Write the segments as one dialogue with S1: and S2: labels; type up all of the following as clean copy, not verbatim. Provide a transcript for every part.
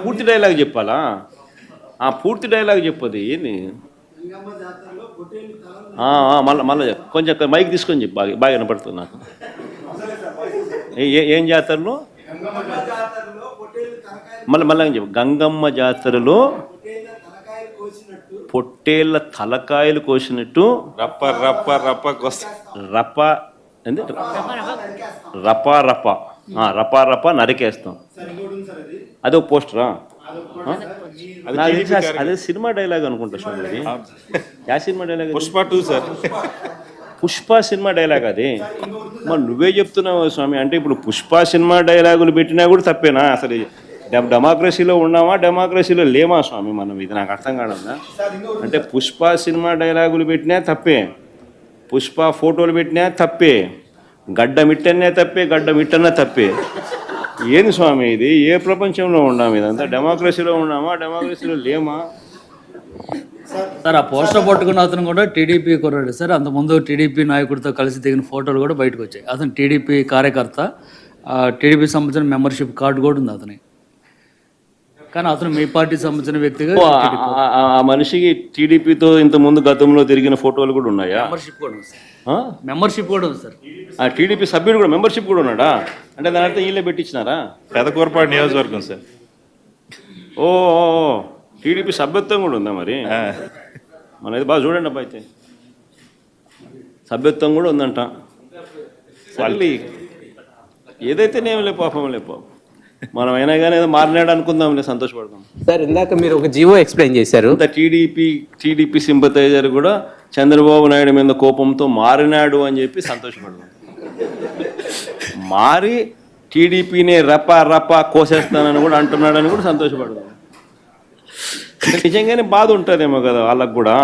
S1: పూర్తి డైలాగ్ చెప్పాలా? పూర్తి డైలాగ్ చెప్పదు ఏంది? మళ్ళీ కొంచెం మైక్ తీసుకొని చెప్పు, బాగా బాగా వినపడుతుంది నాకు. ఏం జాతరలో? మళ్ళీ చెప్పు. గంగమ్మ జాతరలో పొట్టేళ్ళ తలకాయలు కోసినట్టు
S2: రప్ప రప్ప రప్ప
S1: రప్ప ఏంది? రపా రప రపా రప నరికేస్తాం. అదే ఒక పోస్టరా? అదే సినిమా డైలాగ్ అనుకుంటా స్వామి. యా cinema dialogue?
S2: Pushpa 2 sir.
S1: Pushpa cinema dialogue అది. మరి నువ్వే చెప్తున్నావు స్వామి. అంటే ఇప్పుడు పుష్ప సినిమా డైలాగులు పెట్టినా కూడా తప్పేనా? అసలు డెమోక్రసీలో ఉన్నామా, డెమోక్రసీలో లేమా స్వామి మనం? ఇది నాకు అర్థం కావడం. అంటే పుష్ప సినిమా డైలాగులు పెట్టినా తప్పే, పుష్ప ఫోటోలు పెట్టినా తప్పే, గడ్డ మిట్టనే తప్పే, గడ్డ మిట్టనే తప్పే. ఏంది స్వామి ఇది? ఏ ప్రపంచంలో ఉన్నాము? ఇదంతా డెమోక్రసీలో ఉన్నామా, డెమోక్రసీలో లేమా?
S3: సార్ ఆ పోస్టర్ పట్టుకున్న అతను కూడా టీడీపీ కుర్రాడు సార్. అంతకుముందు టీడీపీ నాయకుడితో కలిసి దిగిన ఫోటోలు కూడా బయటకు వచ్చాయి. అతను టీడీపీ కార్యకర్త, టీడీపీ సంబంధించిన మెంబర్షిప్ కార్డు కూడా ఉంది అతని. కానీ అతను మీ పార్టీ సంబంధించిన వ్యక్తిగా
S1: ఆ మనిషికి టీడీపీతో ఇంత ముందు గతంలో తిరిగిన ఫోటోలు కూడా ఉన్నాయా?
S3: మెంబర్షిప్ కూడా ఉంది సార్. మెంబర్షిప్ కూడా ఉంది సార్.
S1: ఆ టీడీపీ సభ్యుడు కూడా మెంబర్షిప్ కూడా ఉన్నాడా? అంటే దాని అర్థం వీళ్ళే పెట్టించినారా?
S2: పెదకూరపాడు నియోజకవర్గం సార్.
S1: ఓ టీడీపీ సభ్యత్వం కూడా ఉందా మరి? మనది బాగా చూడండి అబ్బా. అయితే సభ్యత్వం కూడా ఉందంట. మళ్ళీ ఏదైతేనేం లే పాపం, లే పాపం. మనం అయినా కానీ ఏదో మారినాడు అనుకుందాంలే, సంతోషపడదాం.
S4: సార్ ఇందాక మీరు ఒక జీవో ఎక్స్ప్లెయిన్ చేశారు.
S1: టీడీపీ సింపథైజర్ కూడా చంద్రబాబు నాయుడు మీద కోపంతో మారినాడు అని చెప్పి సంతోషపడదాం. మారి టీడీపీని రపా కోసేస్తానని కూడా అంటున్నాడని కూడా సంతోషపడదాం. నిజంగానే బాధ ఉంటుందేమో కదా వాళ్ళకు కూడా.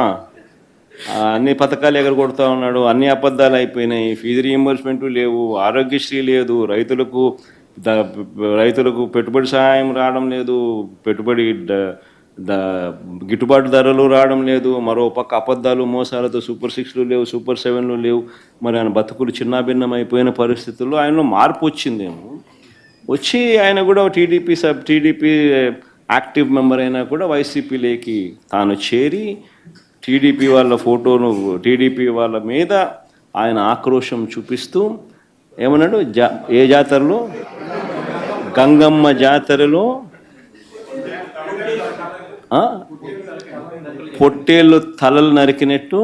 S1: అన్ని పథకాలు ఎగరగొడతా ఉన్నాడు, అన్ని అబద్ధాలు అయిపోయినాయి, ఫీజు రీయింబర్స్మెంట్ లేవు, ఆరోగ్యశ్రీ లేదు, రైతులకు పెట్టుబడి సహాయం రావడం లేదు, పెట్టుబడి గిట్టుబాటు ధరలు రావడం లేదు, మరో పక్క అబద్ధాలు మోసాలతో సూపర్ 6లు లేవు, సూపర్ 7లు లేవు. మరి ఆయన బతుకులు చిన్నాభిన్నం అయిపోయిన పరిస్థితుల్లో ఆయనలో మార్పు వచ్చిందేమో. వచ్చి ఆయన కూడా టీడీపీ యాక్టివ్ మెంబర్ అయినా కూడా వైసీపీలోకి తాను చేరి టీడీపీ వాళ్ళ ఫోటోను, టీడీపీ వాళ్ళ మీద ఆయన ఆక్రోశం చూపిస్తూ ఏమన్నాడు? ఏ జాతరలో? గంగమ్మ జాతరలో పొట్టేళ్ళు తలలు నరికినట్టు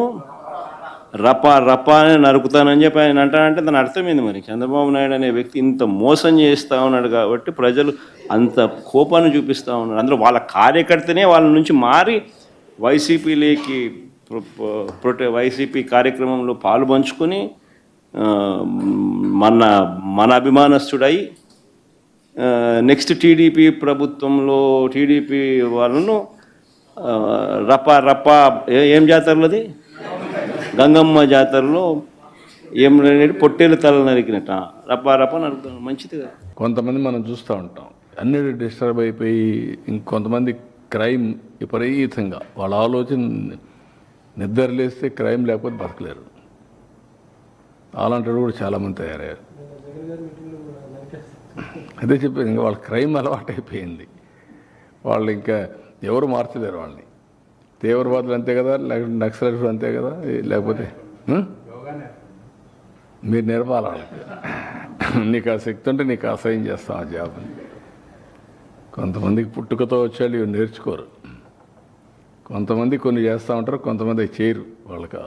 S1: రపా అని నరుకుతానని చెప్పి ఆయన అంటానంటే దాని అర్థమైంది. మరి చంద్రబాబు నాయుడు అనే వ్యక్తి ఇంత మోసం చేస్తూ ఉన్నాడు కాబట్టి ప్రజలు అంత కోపాన్ని చూపిస్తూ ఉన్నారు. అందులో వాళ్ళ కార్యకర్తనే వాళ్ళ నుంచి మారి వైసీపీలోకి వైసీపీ కార్యక్రమంలో పాలు పంచుకొని మన అభిమానస్తుడై నెక్స్ట్ టీడీపీ ప్రభుత్వంలో టీడీపీ వాళ్ళను రపా ఏం జాతరలోది? గంగమ్మ జాతరలో ఏం పొట్టేలు తల నరికినట్ట రపా నరుకుతాం. మంచిది కదా.
S5: కొంతమంది మనం చూస్తూ ఉంటాం, అన్నిటి డిస్టర్బ్ అయిపోయి ఇంకొంతమంది క్రైమ్ విపరీతంగా వాళ్ళ ఆలోచన నిద్రలేస్తే క్రైమ్ లేకపోతే బతకలేరు. అలాంటి కూడా చాలామంది తయారయ్యారు. అదే చెప్పేది, ఇంకా వాళ్ళ క్రైమ్ అలవాటు అయిపోయింది. వాళ్ళు ఇంకా ఎవరు మార్చలేరు వాళ్ళని. తీవ్రవాదులు అంతే కదా, లేకపోతే నక్సలైట్లు అంతే కదా, లేకపోతే మీరు నేర్పాలి వాళ్ళకి. నీకు ఆ శక్తి ఉంటే నీకు అసహ్యం చేస్తాం ఆ జాబ్ని. కొంతమందికి పుట్టుకతో వచ్చేవాళ్ళు ఇవి నేర్చుకోరు. కొంతమంది కొన్ని చేస్తూ ఉంటారు, కొంతమంది చేయరు. వాళ్ళకి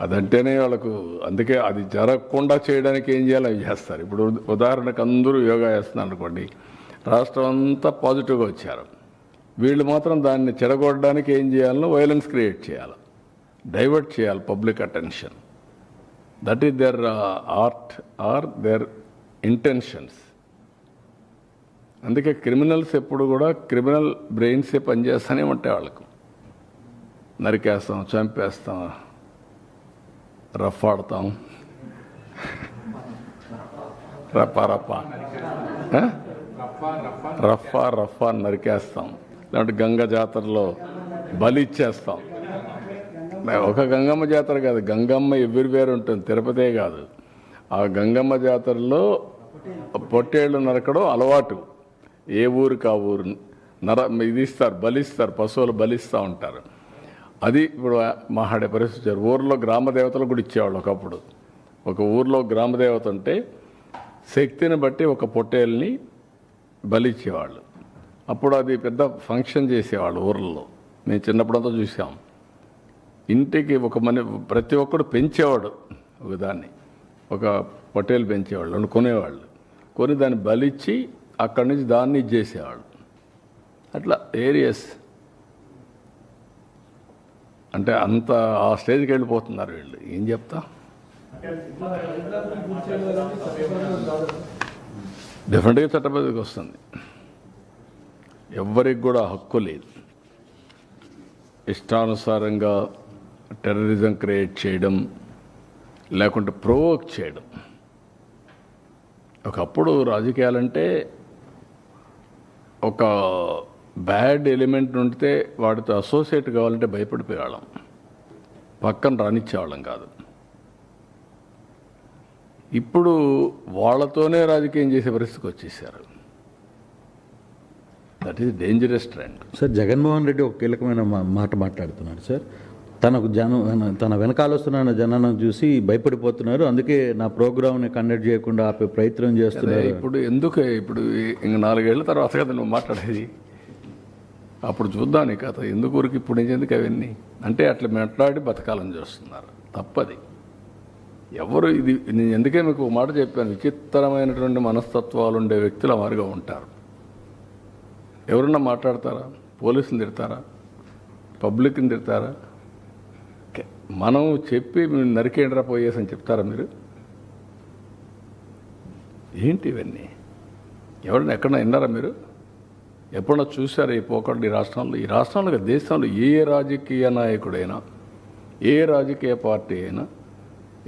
S5: అదంటేనే వాళ్ళకు, అందుకే అది జరగకుండా చేయడానికి ఏం చేయాలో అవి చేస్తారు. ఇప్పుడు ఉదాహరణకు అందరూ యోగా చేస్తున్నారు అనుకోండి, రాష్ట్రం అంతా పాజిటివ్గా వచ్చారు. వీళ్ళు మాత్రం దాన్ని చెడగొట్టడానికి ఏం చేయాలో వైలెన్స్ క్రియేట్ చేయాలి, డైవర్ట్ చేయాలి public attention. That is their art or their intentions. అందుకే క్రిమినల్స్ ఎప్పుడు కూడా క్రిమినల్ బ్రెయిన్సే పనిచేస్తూనే ఉంటాయి. వాళ్ళకు నరికేస్తాం, చంపేస్తాం, రఫాడతాం, రఫా నరికేస్తాం. లేదంటే గంగ జాతరలో బలి ఇచ్చేస్తాం. ఒక గంగమ్మ జాతర కాదు, గంగమ్మ ఎవ్రీవేర్ ఉంటుంది, తిరుపతే కాదు. ఆ గంగమ్మ జాతరలో పొట్టేళ్ళు నరకడం అలవాటు. ఏ ఊరికి ఆ ఊరు ఇది ఇస్తారు, బలిస్తారు, పశువులు బలిస్తూ ఉంటారు. అది ఇప్పుడు మాట్లాడే పరిస్థితి వచ్చారు. ఊర్లో గ్రామ దేవతలు కూడా ఇచ్చేవాళ్ళు ఒకప్పుడు. ఒక ఊర్లో గ్రామ దేవత ఉంటే శక్తిని బట్టి ఒక పొట్టేల్ని బలిచ్చేవాళ్ళు. అప్పుడు అది పెద్ద ఫంక్షన్ చేసేవాళ్ళు ఊర్లలో. మేము చిన్నప్పుడంతా చూసాం. ఇంటికి ప్రతి ఒక్కడు పెంచేవాడు ఒకదాన్ని, ఒక పొట్టేలు పెంచేవాళ్ళు, కొనేవాళ్ళు. కొని దాన్ని బలిచ్చి అక్కడి నుంచి దాన్ని ఇచ్చేసేవాళ్ళు. అట్లా ఏరియస్ అంటే అంత ఆ స్టేజ్కి వెళ్ళిపోతున్నారు వీళ్ళు. ఏం చెప్తా, డెఫినెట్గా చట్టబద్ధకి వస్తుంది. ఎవ్వరికి కూడా హక్కు లేదు ఇష్టానుసారంగా టెర్రరిజం క్రియేట్ చేయడం, లేకుంటే ప్రొవోక్ చేయడం. ఒకప్పుడు రాజకీయాలంటే ఒక బ్యాడ్ ఎలిమెంట్ ఉంటే వాడితో అసోసియేట్ కావాలంటే భయపడిపోయేవాళ్ళం, పక్కన రానిచ్చేవాళ్ళం కాదు. ఇప్పుడు వాళ్ళతోనే రాజకీయం చేసే పరిస్థితికి వచ్చేసారు. That is dangerous trend.
S6: Sir, Jaganmohan Reddy ఒక కీలకమైన మాట మాట్లాడుతున్నాడు సార్. తన వెనకాల వస్తున్న జనాన్ని చూసి భయపడిపోతున్నారు, అందుకే నా ప్రోగ్రామ్ని కండక్ట్ చేయకుండా ఆపే ప్రయత్నం చేస్తున్నారు.
S5: ఇప్పుడు ఎందుకు ఇప్పుడు ఇంక 4 ఏళ్ల తర్వాత కదా నువ్వు మాట్లాడేది, అప్పుడు చూద్దాం నీ కథ. ఎందుకు ఊరికి ఇప్పుడు ఎందుకు అవన్నీ అంటే అట్లా మాట్లాడి బతకాలని చూస్తున్నారు. తప్పది. ఎవరు ఇది నేను ఎందుకే మీకు ఒక మాట చెప్పాను, విచిత్రమైనటువంటి మనస్తత్వాలు ఉండే వ్యక్తులు మారిగా ఉంటారు. ఎవరన్నా మాట్లాడతారా? పోలీసులు తిడతారా? పబ్లిక్ని తిడతారా? మనం చెప్పి మీరు నరికేండ్రా పోయేసి అని చెప్తారా మీరు? ఏంటి ఇవన్నీ? ఎవరైనా ఎక్కడన్నా విన్నారా మీరు? ఎప్పుడన్నా చూసారా ఈ పోకడ ఈ రాష్ట్రంలో? ఈ రాష్ట్రంలో దేశంలో ఏ రాజకీయ నాయకుడైనా, ఏ రాజకీయ పార్టీ అయినా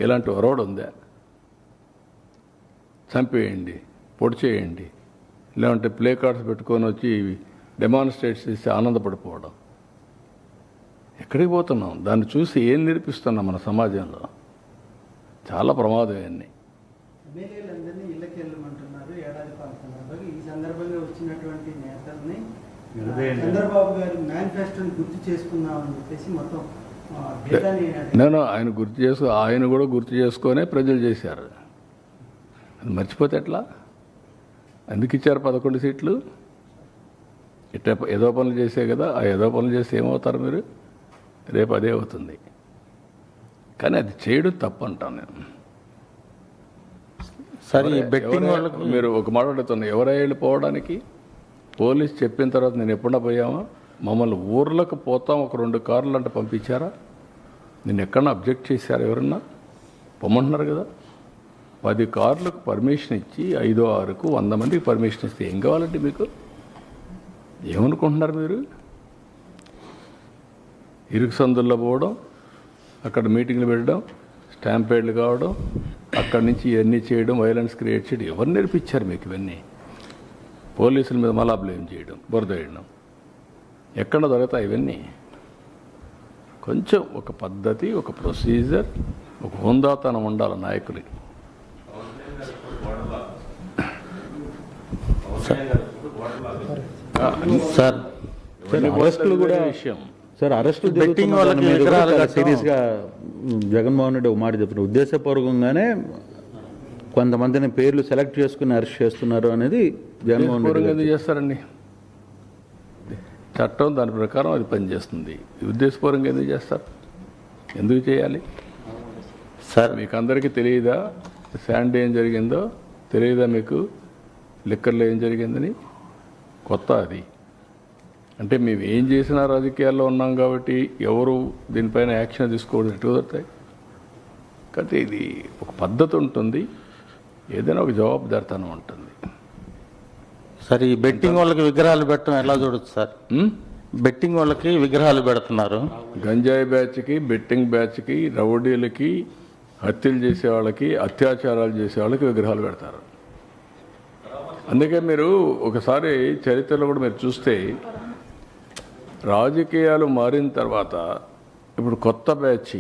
S5: ఇలాంటి ఒరవడు ఉందా? చంపేయండి, పొడి చేయండి, లేదంటే ప్లే కార్డ్స్ పెట్టుకొని వచ్చి డెమాన్స్ట్రేట్స్ చేసి ఆనందపడిపోవడం. ఎక్కడికి పోతున్నాం? దాన్ని చూసి ఏం నేర్పిస్తున్నాం మన సమాజంలో? చాలా ప్రమాదం ఇవన్నీ.
S7: ఎమ్మెల్యేలందరినీ ఇళ్ళకి వెళ్ళమంటున్నారు ఏడాది పాలన సందర్భంగా. ఈ సందర్భంగా వచ్చినటువంటి నేతల్ని చంద్రబాబు గారు మేనిఫెస్టోని గుర్తు చేసుకున్నామని చెప్పేసి మొత్తం
S5: నేను ఆయన కూడా గుర్తు చేసుకొనే ప్రజలు చేశారు. అది మర్చిపోతే ఎట్లా? ఎందుకు ఇచ్చారు 11 సీట్లు? ఇట్లా ఏదో పనులు చేసే కదా. ఆ ఏదో పనులు చేస్తే ఏమవుతారు మీరు? రేపు అదే అవుతుంది. కానీ అది చేయడం తప్పు అంటాను నేను.
S6: సరే, బెట్టింగ్ వాళ్ళకు
S5: మీరు ఒక మాట అడుగుతున్నా, ఎవరై వెళ్ళిపోవడానికి? పోలీస్ చెప్పిన తర్వాత నేను ఎప్పుడన్నా పోయామా? మమ్మల్ని ఊర్లకు పోతాం ఒక 2 కార్లు అంటే పంపించారా? నేను ఎక్కడన్నా అబ్జెక్ట్ చేశారా? ఎవరన్నా పొమ్మంటున్నారు కదా. 10 కార్లకు పర్మిషన్ ఇచ్చి 5, 6కు 100 మందికి పర్మిషన్ ఇస్తే ఏం కావాలంటే మీకు? ఏమనుకుంటున్నారు మీరు? ఇరుకు సందుల్లో పోవడం, అక్కడ మీటింగ్లు పెట్టడం, స్టాంపేడ్లు కావడం, అక్కడి నుంచి ఇవన్నీ చేయడం, వైలెన్స్ క్రియేట్ చేయడం. ఎవరు నేర్పించారు మీకు ఇవన్నీ? పోలీసుల మీద మళ్ళా బ్లేమ్ చేయడం, బురద వేయడం. ఎక్కడ దొరుకుతాయి ఇవన్నీ? కొంచెం ఒక పద్ధతి, ఒక ప్రొసీజర్, ఒక హోందాతనం ఉండాలి నాయకులకి.
S6: సార్, అరెస్టులు కూడా
S5: విషయం.
S6: సార్, అరెస్టులు బెట్టింగ్ వాళ్ళకి సీరియస్గా జగన్మోహన్ రెడ్డి ఒక మాట చెప్తున్నారు. ఉద్దేశపూర్వకంగానే కొంతమందిని పేర్లు సెలెక్ట్ చేసుకుని అరెస్ట్ చేస్తున్నారు అనేది జగన్మోహన్ రెడ్డి
S5: ఎందుకు చేస్తారండి? చట్టం దాని ప్రకారం అది పనిచేస్తుంది. ఉద్దేశపూర్వకంగా ఎందుకు చేస్తారు? ఎందుకు చేయాలి
S6: సార్?
S5: మీకు అందరికీ తెలియదా శాండీ ఏం జరిగిందో? తెలియదా మీకు లిక్కర్లో ఏం జరిగిందని? కొత్త అది అంటే మేము ఏం చేసినా రాజకీయాల్లో ఉన్నాం కాబట్టి ఎవరు దీనిపైన యాక్షన్ తీసుకోవడం ఎటు కుదురుతాయి? కాబట్టి ఇది ఒక పద్ధతి ఉంటుంది, ఏదైనా ఒక జవాబుదారితనం ఉంటుంది.
S6: సార్, ఈ బెట్టింగ్ వాళ్ళకి విగ్రహాలు పెట్టడం ఎలా చూడొచ్చు సార్? బెట్టింగ్ వాళ్ళకి విగ్రహాలు పెడుతున్నారు.
S5: గంజాయి బ్యాచ్కి, బెట్టింగ్ బ్యాచ్కి, రౌడీలకి, హత్యలు చేసే వాళ్ళకి, అత్యాచారాలు చేసే వాళ్ళకి విగ్రహాలు పెడతారు. అందుకే మీరు ఒకసారి చరిత్రలో కూడా మీరు చూస్తే రాజకీయాలు మారిన తర్వాత ఇప్పుడు కొత్త బ్యాచ్